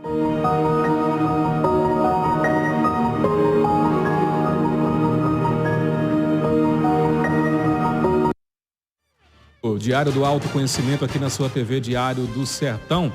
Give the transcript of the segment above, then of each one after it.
O Diário do Autoconhecimento aqui na sua TV Diário do Sertão.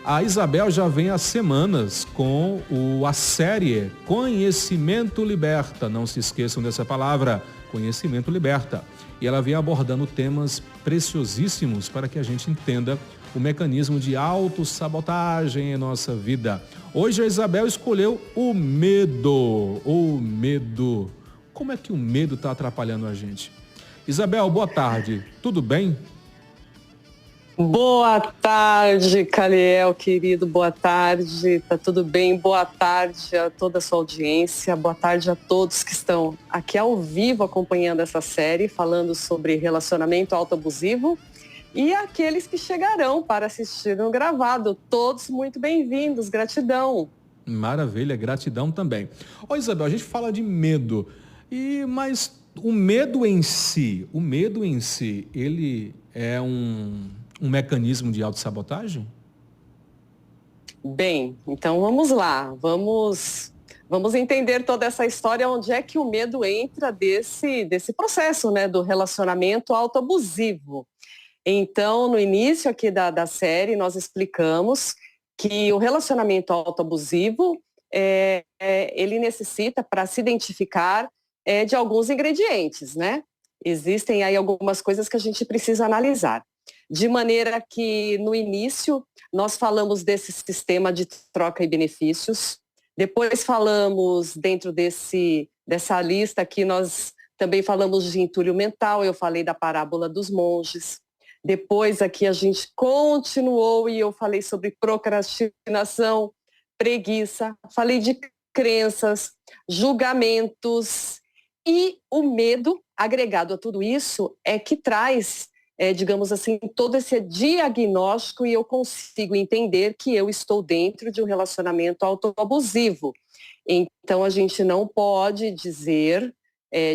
A Isabel já vem há semanas com a série Conhecimento Liberta. Não se esqueçam dessa palavra, Conhecimento Liberta. E ela vem abordando temas preciosíssimos para que a gente entenda o mecanismo de autossabotagem em nossa vida. Hoje a Isabel escolheu o medo. O medo. Como é que o medo está atrapalhando a gente? Isabel, boa tarde. Tudo bem? Boa tarde, Caliel, querido. Boa tarde. Tá tudo bem? Boa tarde a toda a sua audiência. Boa tarde a todos que estão aqui ao vivo acompanhando essa série, falando sobre relacionamento autoabusivo, e aqueles que chegarão para assistir no gravado. Todos muito bem-vindos. Gratidão. Maravilha, gratidão também. Ô, Isabel, a gente fala de medo, mas o medo em si, ele é um mecanismo de autossabotagem? Bem, então vamos lá. Vamos entender toda essa história, onde é que o medo entra desse processo, né, do relacionamento autoabusivo. Então, no início aqui da série, nós explicamos que o relacionamento autoabusivo, ele necessita, para se identificar, de alguns ingredientes, né? Existem aí algumas coisas que a gente precisa analisar. De maneira que, no início, nós falamos desse sistema de troca e benefícios. Depois falamos, dentro dessa lista aqui, nós também falamos de entulho mental. Eu falei da parábola dos monges. Depois aqui a gente continuou e eu falei sobre procrastinação, preguiça. Falei de crenças, julgamentos. E o medo, agregado a tudo isso, é que traz, digamos assim, todo esse diagnóstico, e eu consigo entender que eu estou dentro de um relacionamento autoabusivo. Então, a gente não pode dizer,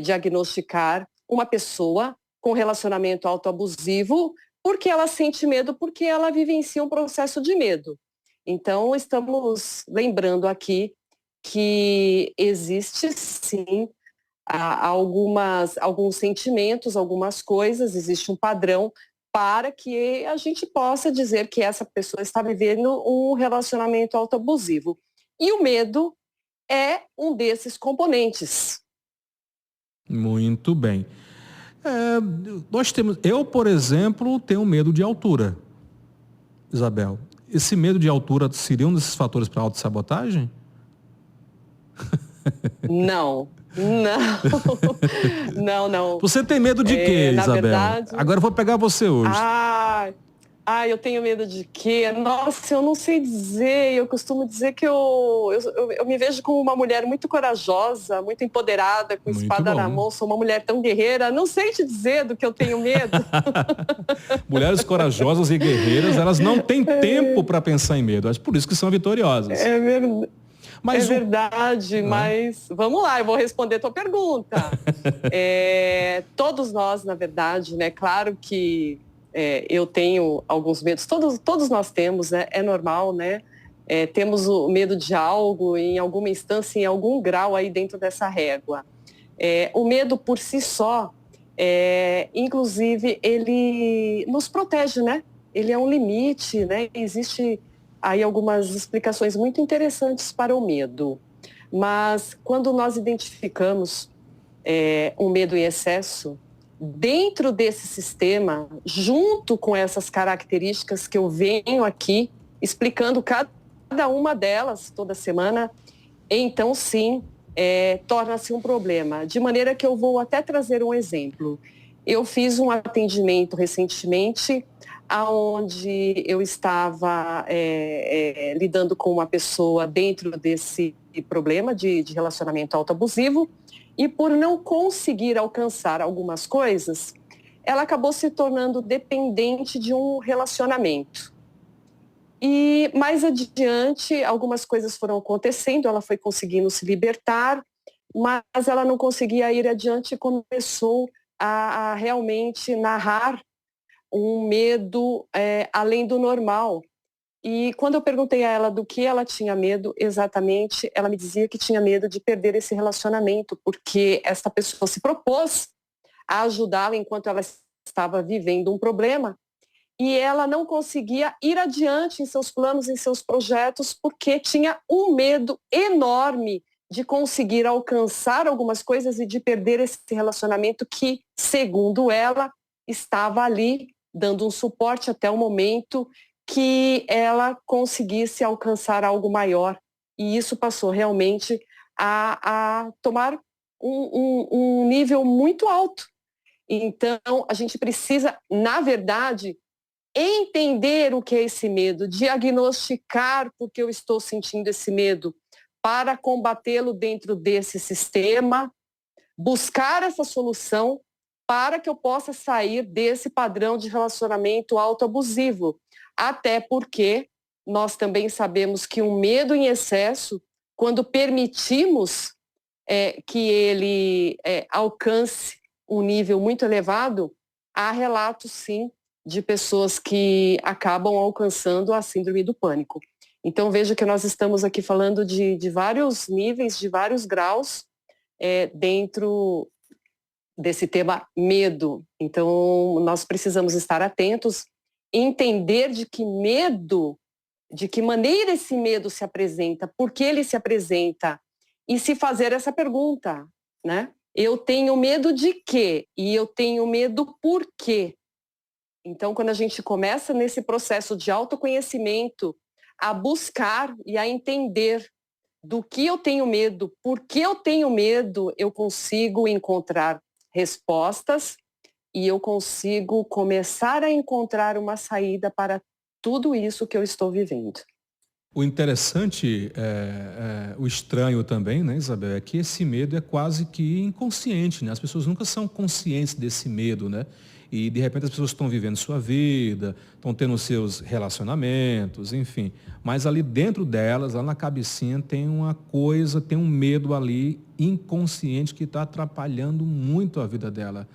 diagnosticar uma pessoa com relacionamento autoabusivo porque ela sente medo, porque ela vivencia um processo de medo. Então, estamos lembrando aqui que existe, sim, alguns sentimentos, algumas coisas, existe um padrão para que a gente possa dizer que essa pessoa está vivendo um relacionamento autoabusivo. E o medo é um desses componentes. Muito bem. Eu, por exemplo, tenho medo de altura. Isabel, esse medo de altura seria um desses fatores para a autossabotagem? Não. Não. Você tem medo de quê, Isabel? Verdade... Agora eu vou pegar você hoje. Eu tenho medo de quê? Nossa, eu não sei dizer. Eu costumo dizer que eu me vejo como uma mulher muito corajosa, muito empoderada, com espada na mão. Sou uma mulher tão guerreira. Não sei te dizer do que eu tenho medo. Mulheres corajosas e guerreiras, elas não têm tempo para pensar em medo. Acho por isso que são vitoriosas. É verdade. Mas vamos lá, eu vou responder a tua pergunta. Todos nós, na verdade, né? Claro que eu tenho alguns medos, todos nós temos, né? É normal, né? Temos o medo de algo, em alguma instância, em algum grau aí dentro dessa régua. O medo por si só, inclusive, ele nos protege, né? Ele é um limite, né? Existe aí algumas explicações muito interessantes para o medo. Mas quando nós identificamos um medo em excesso, dentro desse sistema, junto com essas características que eu venho aqui explicando cada uma delas toda semana, então sim, torna-se um problema. De maneira que eu vou até trazer um exemplo. Eu fiz um atendimento recentemente, onde eu estava lidando com uma pessoa dentro desse problema de relacionamento autoabusivo, e por não conseguir alcançar algumas coisas, ela acabou se tornando dependente de um relacionamento. E mais adiante, algumas coisas foram acontecendo, ela foi conseguindo se libertar, mas ela não conseguia ir adiante e começou a realmente narrar um medo além do normal. E quando eu perguntei a ela do que ela tinha medo, exatamente, ela me dizia que tinha medo de perder esse relacionamento, porque essa pessoa se propôs a ajudá-la enquanto ela estava vivendo um problema, e ela não conseguia ir adiante em seus planos, em seus projetos, porque tinha um medo enorme de conseguir alcançar algumas coisas e de perder esse relacionamento que, segundo ela, estava ali dando um suporte até o momento que ela conseguisse alcançar algo maior. E isso passou realmente a tomar um nível muito alto. Então, a gente precisa, na verdade, entender o que é esse medo, diagnosticar por que eu estou sentindo esse medo, para combatê-lo dentro desse sistema, buscar essa solução para que eu possa sair desse padrão de relacionamento autoabusivo. Até porque nós também sabemos que um medo em excesso, quando permitimos que ele alcance um nível muito elevado, há relatos, sim, de pessoas que acabam alcançando a síndrome do pânico. Então, veja que nós estamos aqui falando de vários níveis, de vários graus dentro desse tema medo. Então, nós precisamos estar atentos, entender de que maneira esse medo se apresenta, por que ele se apresenta, e se fazer essa pergunta, né? Eu tenho medo de quê? E eu tenho medo por quê? Então, quando a gente começa nesse processo de autoconhecimento, a buscar e a entender do que eu tenho medo, por que eu tenho medo, eu consigo encontrar respostas e eu consigo começar a encontrar uma saída para tudo isso que eu estou vivendo. O interessante, o estranho também, né, Isabel, é que esse medo é quase que inconsciente, né? As pessoas nunca são conscientes desse medo, né? E, de repente, as pessoas estão vivendo sua vida, estão tendo seus relacionamentos, enfim. Mas ali dentro delas, lá na cabecinha, tem uma coisa, tem um medo ali inconsciente que está atrapalhando muito a vida dela.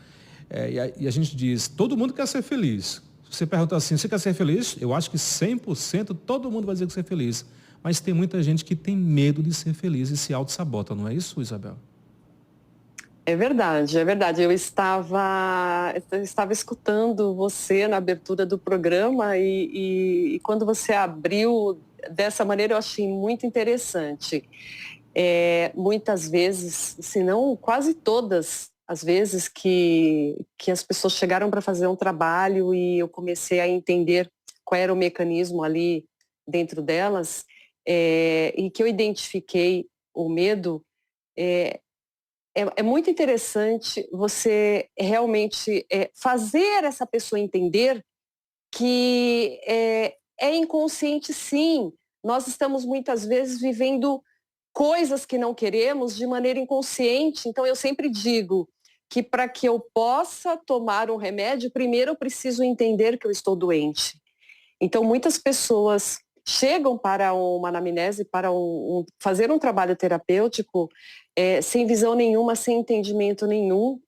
E a gente diz, todo mundo quer ser feliz. Você pergunta assim, você quer ser feliz? Eu acho que 100% todo mundo vai dizer que ser feliz. Mas tem muita gente que tem medo de ser feliz e se auto-sabota, não é isso, Isabel? É verdade, é verdade. Eu estava escutando você na abertura do programa e quando você abriu dessa maneira eu achei muito interessante. Muitas vezes, se não quase todas as vezes que as pessoas chegaram para fazer um trabalho e eu comecei a entender qual era o mecanismo ali dentro delas, e que eu identifiquei o medo, é muito interessante você realmente fazer essa pessoa entender que é inconsciente, sim. Nós estamos muitas vezes vivendo coisas que não queremos de maneira inconsciente. Então, eu sempre digo que para que eu possa tomar um remédio, primeiro eu preciso entender que eu estou doente. Então, muitas pessoas chegam para uma anamnese, para fazer um trabalho terapêutico, sem visão nenhuma, sem entendimento nenhum.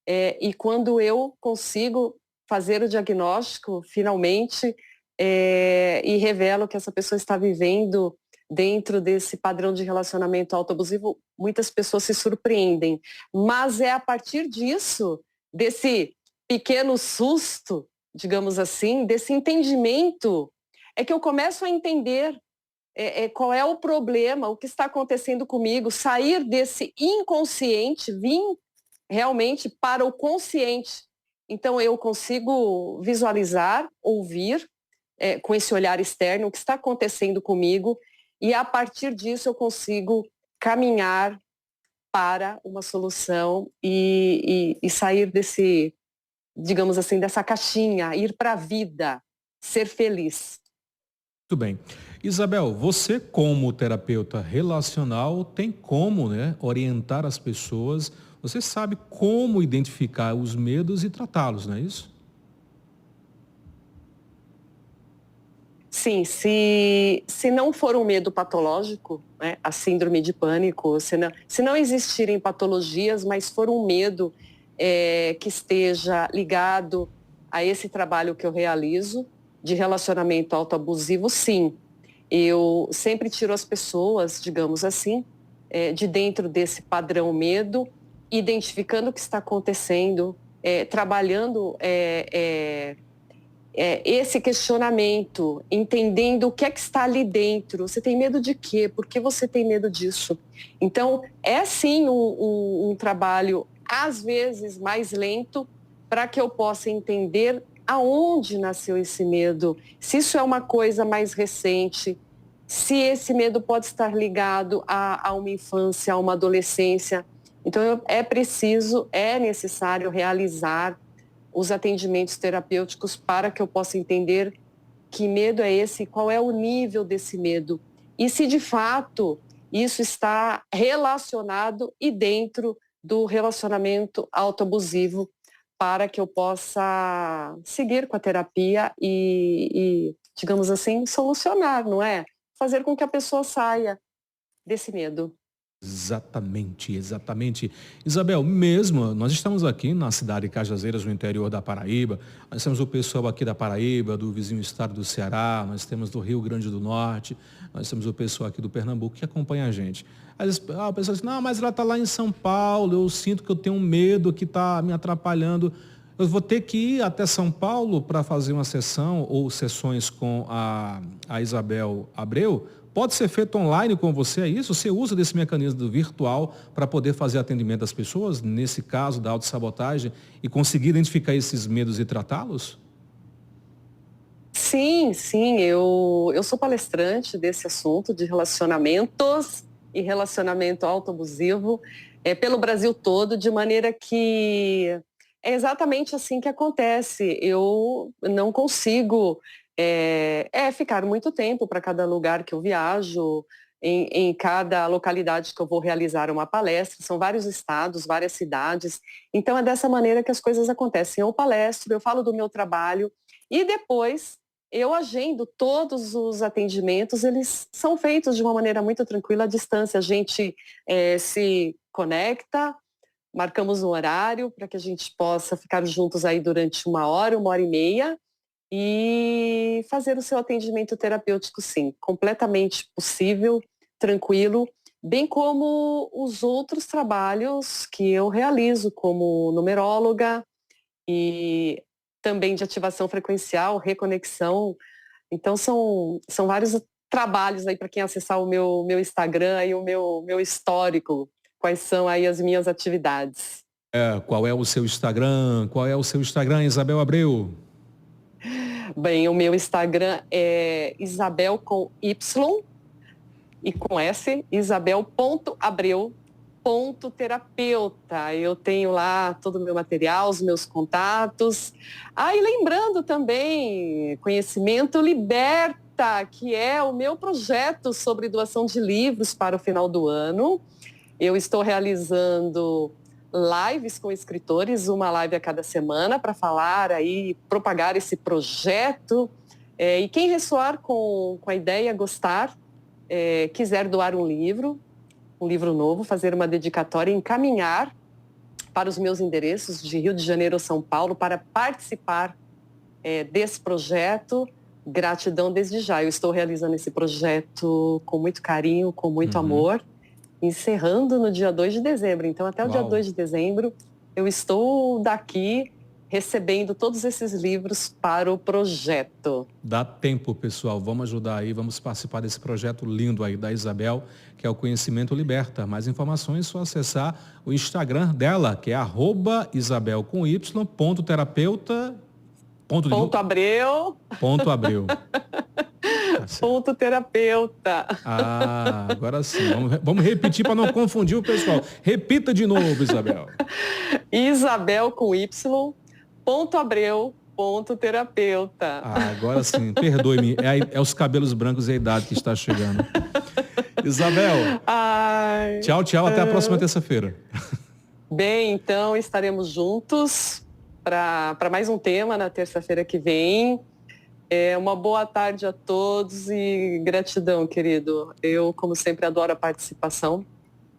E quando eu consigo fazer o diagnóstico, finalmente, e revelo que essa pessoa está vivendo dentro desse padrão de relacionamento autoabusivo, muitas pessoas se surpreendem. Mas é a partir disso, desse pequeno susto, digamos assim, desse entendimento, é que eu começo a entender qual é o problema, o que está acontecendo comigo, sair desse inconsciente, vir realmente para o consciente. Então eu consigo visualizar, ouvir, com esse olhar externo, o que está acontecendo comigo, e a partir disso eu consigo caminhar para uma solução e sair desse, digamos assim, dessa caixinha, ir para a vida, ser feliz. Muito bem. Isabel, você como terapeuta relacional tem como, né, orientar as pessoas, você sabe como identificar os medos e tratá-los, não é isso? Sim, se não for um medo patológico, né, a síndrome de pânico, se não existirem patologias, mas for um medo que esteja ligado a esse trabalho que eu realizo, de relacionamento autoabusivo, sim. Eu sempre tiro as pessoas, digamos assim, de dentro desse padrão medo, identificando o que está acontecendo, trabalhando esse questionamento, entendendo o que é que está ali dentro. Você tem medo de quê? Por que você tem medo disso? Então, é sim um trabalho, às vezes, mais lento, para que eu possa entender aonde nasceu esse medo, se isso é uma coisa mais recente, se esse medo pode estar ligado a uma infância, a uma adolescência. Então, é necessário realizar os atendimentos terapêuticos para que eu possa entender que medo é esse, qual é o nível desse medo. E se de fato isso está relacionado e dentro do relacionamento autoabusivo, para que eu possa seguir com a terapia e, digamos assim, solucionar, não é? Fazer com que a pessoa saia desse medo. Exatamente, exatamente. Isabel, mesmo, nós estamos aqui na cidade de Cajazeiras, no interior da Paraíba, nós temos o pessoal aqui da Paraíba, do vizinho estado do Ceará, nós temos do Rio Grande do Norte, nós temos o pessoal aqui do Pernambuco que acompanha a gente. Às vezes, a pessoa diz, não, mas ela está lá em São Paulo, eu sinto que eu tenho um medo que está me atrapalhando. Eu vou ter que ir até São Paulo para fazer uma sessão ou sessões com a Isabel Abreu. Pode ser feito online com você, é isso? Você usa desse mecanismo do virtual para poder fazer atendimento às pessoas, nesse caso da autossabotagem, e conseguir identificar esses medos e tratá-los? Sim, sim, eu sou palestrante desse assunto de relacionamentos e relacionamento autoabusivo pelo Brasil todo, de maneira que é exatamente assim que acontece. Eu não consigo ficar muito tempo para cada lugar que eu viajo, em cada localidade que eu vou realizar uma palestra. São vários estados, várias cidades. Então é dessa maneira que as coisas acontecem. Eu palestro, eu falo do meu trabalho e depois eu agendo todos os atendimentos. Eles são feitos de uma maneira muito tranquila, à distância. A gente se conecta, marcamos um horário para que a gente possa ficar juntos aí durante 1 hora, 1 hora e meia e fazer o seu atendimento terapêutico, sim, completamente possível, tranquilo, bem como os outros trabalhos que eu realizo como numeróloga e também de ativação frequencial, reconexão. Então são vários trabalhos aí para quem acessar o meu Instagram e o meu histórico, quais são aí as minhas atividades. Qual é o seu Instagram? Qual é o seu Instagram, Isabel Abreu? Bem, o meu Instagram é Isabel com Y e com S, isabel.abreu.terapeuta. Eu tenho lá todo o meu material, os meus contatos. E lembrando também, Conhecimento Liberta, que é o meu projeto sobre doação de livros para o final do ano. Eu estou realizando lives com escritores, uma live a cada semana para falar aí, propagar esse projeto. E quem ressoar com a ideia, gostar, quiser doar um livro novo, fazer uma dedicatória, encaminhar para os meus endereços de Rio de Janeiro ou São Paulo para participar desse projeto. Gratidão desde já. Eu estou realizando esse projeto com muito carinho, com muito amor, encerrando no dia 2 de dezembro. Então, até o dia 2 de dezembro, eu estou daqui recebendo todos esses livros para o projeto. Dá tempo, pessoal. Vamos ajudar aí, vamos participar desse projeto lindo aí da Isabel, que é o Conhecimento Liberta. Mais informações é só acessar o Instagram dela, que é @isabel_terapeuta. Abreu. Ponto terapeuta. Agora sim. Vamos repetir para não confundir o pessoal. Repita de novo, Isabel. Isabel com Y, Abreu, terapeuta. Agora sim. Perdoe-me. É os cabelos brancos e a idade que está chegando. Isabel. Tchau, tchau. Até a próxima terça-feira. Bem, então estaremos juntos para mais um tema na terça-feira que vem. Uma boa tarde a todos e gratidão, querido. Eu, como sempre, adoro a participação.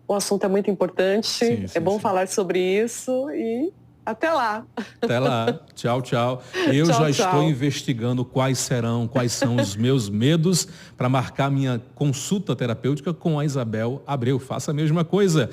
O assunto é muito importante, bom falar sobre isso e Até lá. Até lá. Tchau, tchau. Eu Tchau, já estou tchau. investigando quais são os meus medos para marcar minha consulta terapêutica com a Isabel Abreu. Faça a mesma coisa.